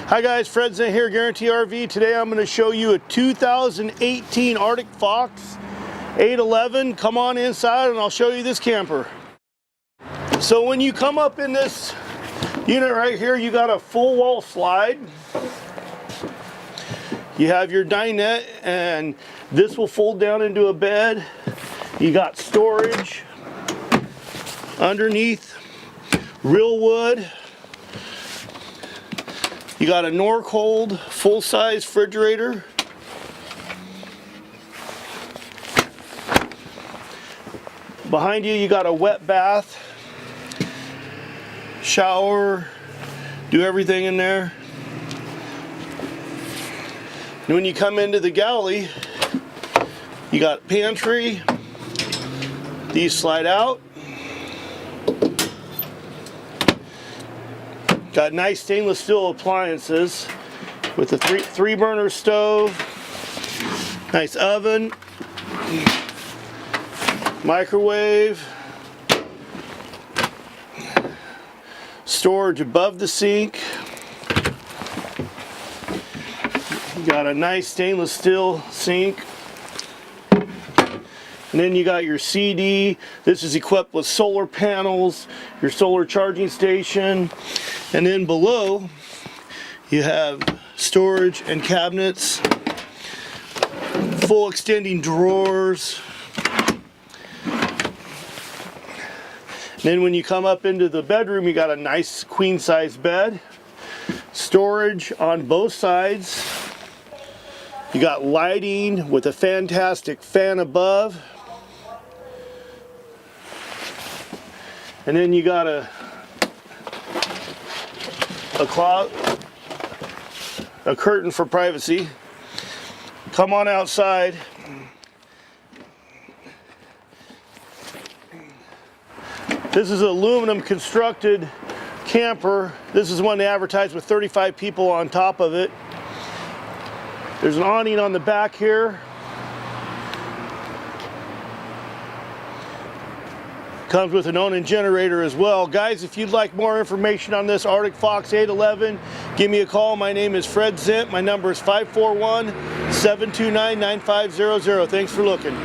Hi guys, Fred.Zent here, Guaranty RV. Today I'm going to show you a 2018 Arctic Fox 811. Come on inside and I'll show you this camper. So when you come up in this unit right here, you got a full wall slide. You have your dinette and this will fold down into a bed. You got storage underneath, real wood. You got a Northwood full-size refrigerator. Behind you, you got a wet bath, shower, do everything in there. And when you come into the galley, you got pantry. These slide out. Got nice stainless steel appliances with a three burner stove, nice oven, microwave, storage above the sink. You got a nice stainless steel sink. And then you got your CD. This is equipped with solar panels, your solar charging station. And then below, you have storage and cabinets, full extending drawers. And then when you come up into the bedroom, you got a nice queen size bed, storage on both sides. You got lighting with a fantastic fan above. And then you got a curtain for privacy. Come on outside. This is an aluminum constructed camper. This is one they advertised with 35 people on top of it. There's an awning on the back here. Comes with an own generator as well. Guys, if you'd like more information on this Arctic Fox 811, give me a call. My name is Fred.Zent. My number is 541-729-9500. Thanks for looking.